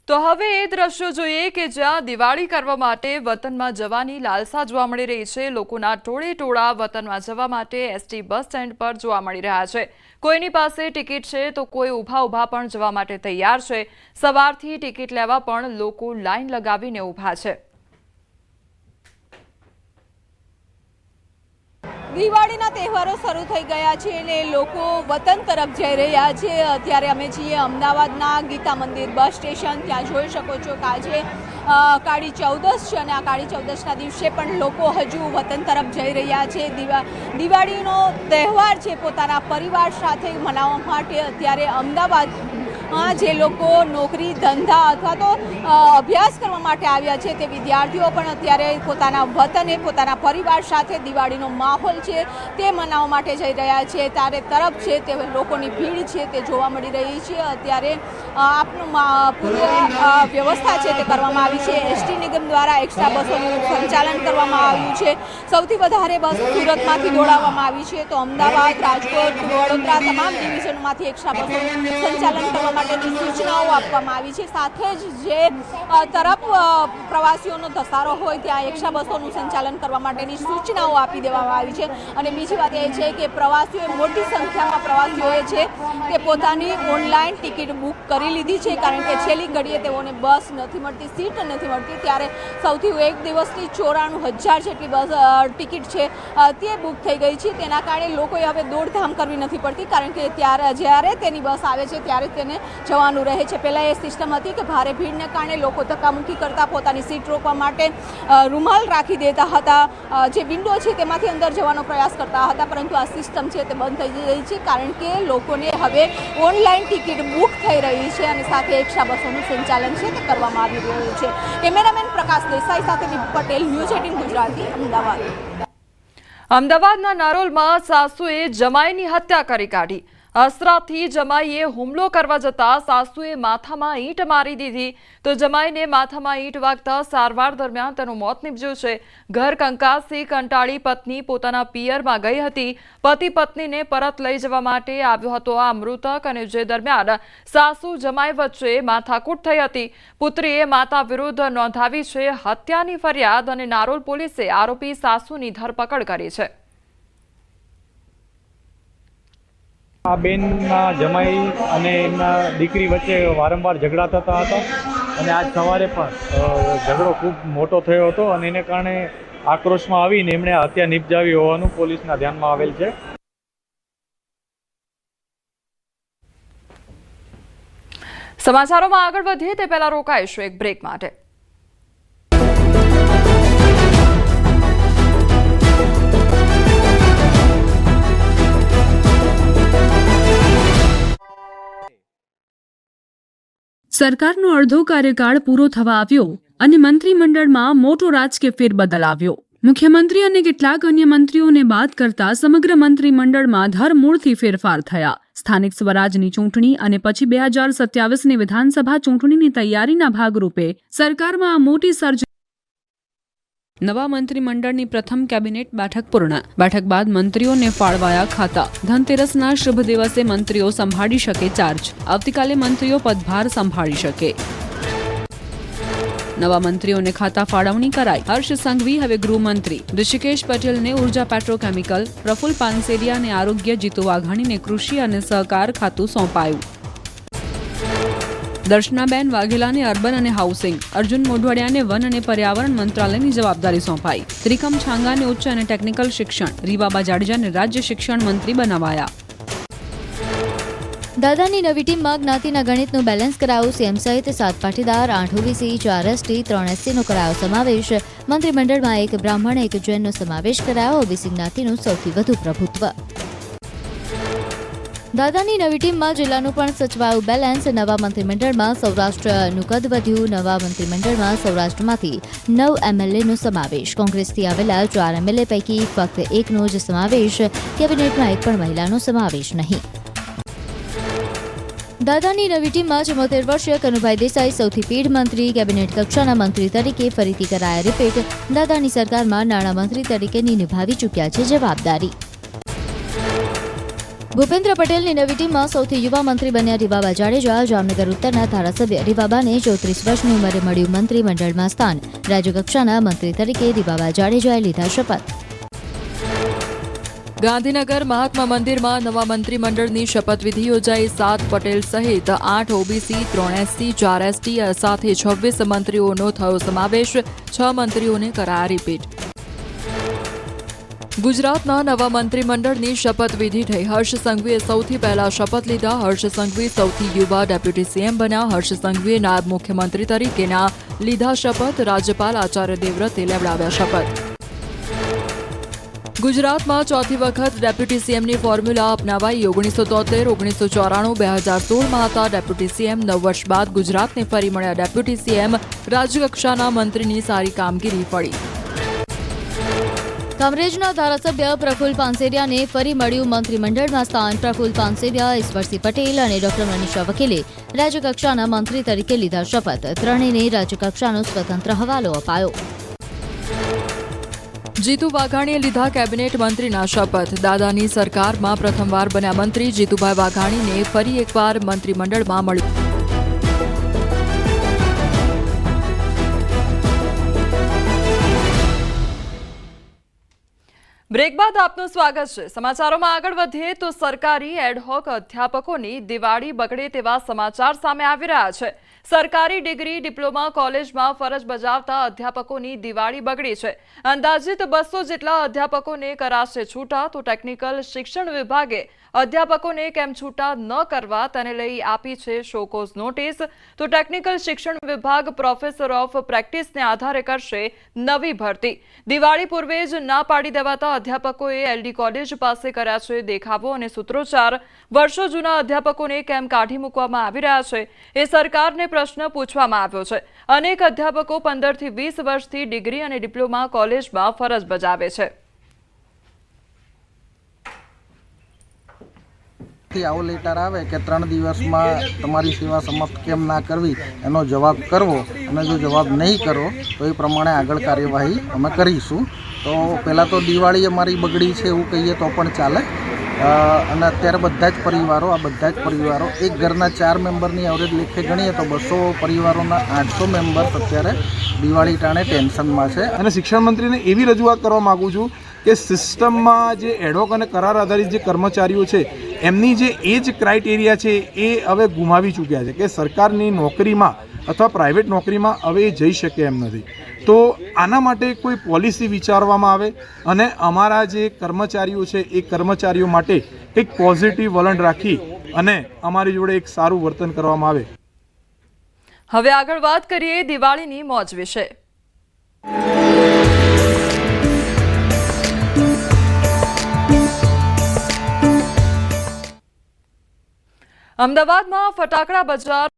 તો હવે એ દ્રશ્યો જોઈએ કે જ્યાં દિવાળી કરવા માટે વતનમાં જવાની લાલસા જોવા મળી રહી છે। લોકોના ટોળે ટોળા વતનમાં જવા માટે એસટી બસ સ્ટેન્ડ પર જોવા મળી રહ્યા છે। કોઈની પાસે ટિકિટ છે તો કોઈ ઊભા પણ જવા માટે તૈયાર છે। સવારથી ટિકિટ લેવા પણ લોકો લાઈન લગાવીને ઊભા છે। દિવાળીના તહેવારો શરૂ થઈ ગયા છે અને લોકો વતન તરફ જઈ રહ્યા છે। અત્યારે અમે છીએ અમદાવાદના ગીતા મંદિર બસ સ્ટેશન। ત્યાં જોઈ શકો છો કે આજે કાળી ચૌદશ છે અને આ કાળી ચૌદશના દિવસે પણ લોકો હજુ વતન તરફ જઈ રહ્યા છે। દિવાળીનો તહેવાર છે પોતાના પરિવાર સાથે મનાવવા માટે અત્યારે અમદાવાદમાં જે લોકો નોકરી ધંધા અથવા તો અભ્યાસ કરવા માટે આવ્યા છે તે વિદ્યાર્થીઓ પણ અત્યારે પોતાના વતને પોતાના પરિવાર સાથે દિવાળીનો માહોલ છે તે મનાવવા માટે જઈ રહ્યા છે। ત્યારે તરફ છે તે લોકોની ભીડ છે તે જોવા મળી રહી છે। અત્યારે આપનું પૂર્ણ વ્યવસ્થા છે તે કરવામાં આવી છે। એસટી નિગમ દ્વારા એક્સ્ટ્રા બસોનું સંચાલન કરવામાં આવ્યું છે। સૌથી વધારે બસ સુરતમાંથી દોડાવવામાં આવી છે તો અમદાવાદ, રાજકોટ, વડોદરા તમામ ડિવિઝનોમાંથી એક્સ્ટ્રા બસોનું સંચાલન કરવા માટેની સૂચનાઓ આપવામાં આવી છે। સાથે જ જે તરફ પ્રવાસીઓનો ધસારો હોય ત્યાં એક્સ્ટ્રા બસોનું સંચાલન કરવા માટેની સૂચનાઓ આપી દેવામાં આવી છે। અને બીજી વાત એ છે કે પ્રવાસીઓએ મોટી સંખ્યામાં પ્રવાસીઓએ છે તે પોતાની ઓનલાઈન ટિકિટ બુક કરી લીધી છે કારણ કે છેલ્લી ઘડીએ તેઓને બસ નથી મળતી, સીટ નથી મળતી। ત્યારે સૌથી એક દિવસની 94,000 જેટલી બસ ટિકિટ છે તે બુક થઈ ગઈ છે। તેના કારણે લોકોએ હવે દોડધામ કરવી નથી પડતી કારણ કે જ્યારે તેની બસ આવે છે ત્યારે તેને જવાનું રહે છે। પહેલાં એ સિસ્ટમ હતી કે ભારે ભીડને કારણે લોકો ધક્કામુક્કી કરતા પોતાની સીટ રોકવા માટે રૂમાલ રાખી દેતા હતા, જે વિન્ડો છે તેમાંથી અંદર જવાનો પ્રયાસ કરતા હતા, પરંતુ આ સિસ્ટમ છે તે બંધ થઈ રહી છે કારણ કે લોકોને હવે ઓનલાઈન ટિકિટ બુક થઈ રહી છે અને સાથે એક્સ્ટ્રા બસોનું સંચાલન છે તે કરવામાં આવી રહ્યું છે। કેમેરામેન પ્રકાશ દેસાઈ સાથે દીપ પટેલ, ન્યૂઝ 18 ગુજરાતી, અમદાવાદ। અમદાવાદના નારોલમાં સાસુએ જમાઈની હત્યા કરી કાઢી। અસ્ત્રાથી જમાઈએ હુમલો કરવા જતા સાસુએ માથામાં ઈંટ મારી દીધી તો જમાઈને માથામાં ઈંટ વાગતા સારવાર દરમિયાન તેનું મોત નીપજ્યું છે। ઘર કંકાસથી કંટાળી પત્ની પોતાના પિયરમાં ગઈ હતી। પતિ પત્નીને પરત લઈ જવા માટે આવ્યો હતો આ મૃતક અને જે દરમિયાન સાસુ જમાઈ વચ્ચે માથાકૂટ થઈ હતી। પુત્રીએ માતા વિરુદ્ધ નોંધાવી છે હત્યાની ફરિયાદ અને નારોલ પોલીસે આરોપી સાસુની ધરપકડ કરી છે। આ બેનના જમાઈ અને એમના દીકરી વચ્ચે વારંવાર ઝઘડા થતા હતા અને આજ સવારે પણ ઝઘડો ખૂબ મોટો થયો હતો અને એને કારણે આક્રોશમાં આવીને એમણે હત્યા નિપજાવી હોવાનું પોલીસના ધ્યાનમાં આવેલ છે। સમાચારોમાં આગળ વધીએ તે પહેલા રોકાઈશું એક બ્રેક માટે। સરકારનો અડધો કાર્યકાળ પૂરો થવા આવ્યો અને મંત્રીમંડળમાં મોટો રાજકીય ફેરબદલ આવ્યો। મુખ્યમંત્રી અને કેટલાક અન્ય મંત્રીઓને બાદ કરતા સમગ્ર મંત્રીમંડળમાં ધરમૂળથી ફેરફાર થયા। સ્થાનિક સ્વરાજની ચૂંટણી અને પછી 2027ની વિધાનસભા ચૂંટણીની તૈયારીના ભાગરૂપે સરકારમાં આ મોટી સર્જ નવા મંત્રીમંડળની પ્રથમ કેબિનેટ બેઠક પૂર્ણ। બેઠક બાદ મંત્રીઓને ફાળવાયા ખાતા। ધનતેરસના શુભ દિવસે મંત્રીઓ સંભાળી શકે ચાર્જ। આવતીકાલે મંત્રીઓ પદભાર સંભાળી શકે। નવા મંત્રીઓને ખાતા ફાળવણી કરાઈ। હર્ષ સંઘવી હવે ગૃહમંત્રી, ઋષિકેશ પટેલને ઉર્જા પેટ્રોકેમિકલ, પ્રફુલ પાનસેરિયાને આરોગ્ય, જીતુ વાઘાણીને કૃષિ અને સહકાર ખાતું સોંપાયું। દર્શનાબેન વાઘેલાને અર્બન અને હાઉસિંગ, અર્જુન મોઢવાડિયાને વન અને પર્યાવરણ મંત્રાલયની જવાબદારી સોંપાઈ। ત્રિકમ છાંગાને ઉચ્ચ અને ટેકનિકલ શિક્ષણ, રીવાબા જાડેજાને રાજ્ય શિક્ષણ મંત્રી બનાવાયા। દાદાની નવી ટીમમાં જ્ઞાતિના ગણિતનું બેલેન્સ કરાયું। સીએમ સહિત 7 પાટીદાર, 8 ઓબીસી, 4 એસટી, 3 એસસીનો કરાયો સમાવેશ। મંત્રીમંડળમાં 1 બ્રાહ્મણ, 1 જૈનનો સમાવેશ કરાયો। ઓબીસી જ્ઞાતિનું સૌથી વધુ પ્રભુત્વ। દાદાની નવી ટીમમાં જિલ્લાનું પણ સચવાયું બેલેન્સ। નવા મંત્રીમંડળમાં સૌરાષ્ટ્રનું કદ વધ્યું। નવા મંત્રીમંડળમાં સૌરાષ્ટ્રમાંથી 9 એમએલએનો સમાવેશ। કોંગ્રેસથી આવેલા 4 એમએલએ પૈકી ફક્ત 1નો જ સમાવેશ। કેબિનેટમાં 1 પણ મહિલાનો સમાવેશ નહીં। દાદાની નવી ટીમમાં 74 વર્ષીય કનુભાઈ દેસાઈ સૌથી પીઢ મંત્રી। કેબિનેટ કક્ષાના મંત્રી તરીકે ફરીથી કરાયા રિપીટ। દાદાની સરકારમાં નાણામંત્રી તરીકેની નિભાવી ચૂક્યા છે જવાબદારી। ભૂપેન્દ્ર પટેલની નવી ટીમમાં સૌથી યુવા મંત્રી બન્યા રીવાબા જાડેજા. જામનગર ઉત્તરના ધારાસભ્ય રીવાબાને 34 વર્ષની ઉંમરે મળ્યું મંત્રીમંડળમાં સ્થાન. રાજ્યકક્ષાના મંત્રી તરીકે રીવાબા જાડેજાએ લીધા શપથ. ગાંધીનગર મહાત્મા મંદિરમાં નવા મંત્રીમંડળની શપથવિધિ યોજાઈ. 7 પટેલ સહિત 8 ઓબીસી, 3 SC, 4 ST સાથે 26 મંત્રીઓનો થયો સમાવેશ. 6 મંત્રીઓને કરાયા રિપીટ. ગુજરાતના નવા મંત્રીમંડળની શપથવિધિ થઈ. હર્ષ સંઘવીએ સૌથી પહેલા શપથ લીધા. હર્ષ સંઘવી સૌથી યુવા ડેપ્યુટી સીએમ બન્યા. હર્ષ સંઘવીએ નાયબ મુખ્યમંત્રી તરીકેના લીધા શપથ. રાજ્યપાલ આચાર્ય દેવવ્રતે લેવડાવ્યા શપથ. ગુજરાતમાં ચોથી વખત ડેપ્યુટી સીએમની ફોર્મ્યુલા અપનાવાઈ. 1973, 1994, 2016માં હતા ડેપ્યુટી સીએમ. 9 વર્ષ બાદ ગુજરાતને ફરી મળ્યા ડેપ્યુટી સીએમ. રાજ્યકક્ષાના મંત્રીની સારી કામગીરી ફળી. કામરેજના ધારાસભ્ય પ્રફુલ્લ પાનસેરિયાને ફરી મળ્યું મંત્રીમંડળમાં સ્થાન. પ્રફુલ્લ પાનસેરિયા, ઈશ્વરસિંહ પટેલ અને ડોક્ટર મનીષા વકીલે રાજ્યકક્ષાના મંત્રી તરીકે લીધા શપથ. ત્રણેયને રાજ્યકક્ષાનો સ્વતંત્ર હવાલો અપાયો. જીતુ વાઘાણીએ લીધા કેબિનેટ મંત્રીના શપથ. દાદાની સરકારમાં પ્રથમવાર બન્યા મંત્રી. જીતુભાઈ વાઘાણીને ફરી એકવાર મંત્રીમંડળમાં મળ્યું. બ્રેક બાદ આપનું સ્વાગત છે. સમાચારોમાં આગળ વધીએ તો સરકારી એડહોક અધ્યાપકોની દિવાળી બગડે તેવા સમાચાર સામે આવી રહ્યા છે. સરકારી ડિગ્રી ડિપ્લોમા કોલેજમાં ફરજ બજાવતા અધ્યાપકોની દિવાળી બગડી છે. અંદાજિત 200 જેટલા અધ્યાપકોને કરાશે છૂટા. તો ટેકનિકલ શિક્ષણ વિભાગે અધ્યાપકોને કેમ છૂટા ન કરવા તેને લઈ આપી છે શોકોઝ નોટિસ. તો ટેકનિકલ શિક્ષણ વિભાગ પ્રોફેસર ઓફ પ્રેક્ટિસને આધારે કરશે નવી ભરતી. દિવાળી પૂર્વે જ ના પાડી દેવાતા અધ્યાપકોએ એલડી કોલેજ પાસે કર્યા છે દેખાવો અને સૂત્રોચ્ચાર. વર્ષો જૂના અધ્યાપકોને કેમ કાઢી મૂકવામાં આવી રહ્યા છે એ સરકારને પ્રશ્ન પૂછવામાં આવ્યો છે. અનેક અધ્યાપકો 15 થી 20 વર્ષથી ડિગ્રી અને ડિપ્લોમા કોલેજમાં ફરજ બજાવે છે. આવો લેટર આવે કે 3 દિવસમાં તમારી સેવા સમાપ્ત કેમ ના કરવી એનો જવાબ કરવો, અને જો જવાબ નહીં કરો તો એ પ્રમાણે આગળ કાર્યવાહી અમે કરીશું. તો પહેલાં તો દિવાળી અમારી બગડી છે એવું કહીએ તો પણ ચાલે. અને અત્યારે બધા જ પરિવારો એક ઘરના 4 મેમ્બરની એવરેજ લેખે ગણીએ તો 200 પરિવારોના 800 મેમ્બર્સ અત્યારે દિવાળી ટાણે ટેન્શનમાં છે. અને શિક્ષણ મંત્રીને એવી રજૂઆત કરવા માગું છું કે સિસ્ટમમાં જે એડહોક અને કરાર આધારિત જે કર્મચારીઓ છે એમની જે એજ ક્રાઇટેરિયા છે એ હવે ગુમાવી ચૂક્યા છે, કે સરકારની નોકરીમાં અથવા પ્રાઇવેટ નોકરીમાં હવે એ જઈ શકે એમ નથી. તો આના માટે કોઈ પોલિસી વિચારવામાં આવે અને અમારા જે કર્મચારીઓ છે એ કર્મચારીઓ માટે એક પોઝિટિવ વલણ રાખી અને અમારી જોડે એક સારું વર્તન કરવામાં આવે. હવે આગળ વાત કરીએ દિવાળીની મોજ વિશે. અમદાવાદમાં ફટાકડા બજાર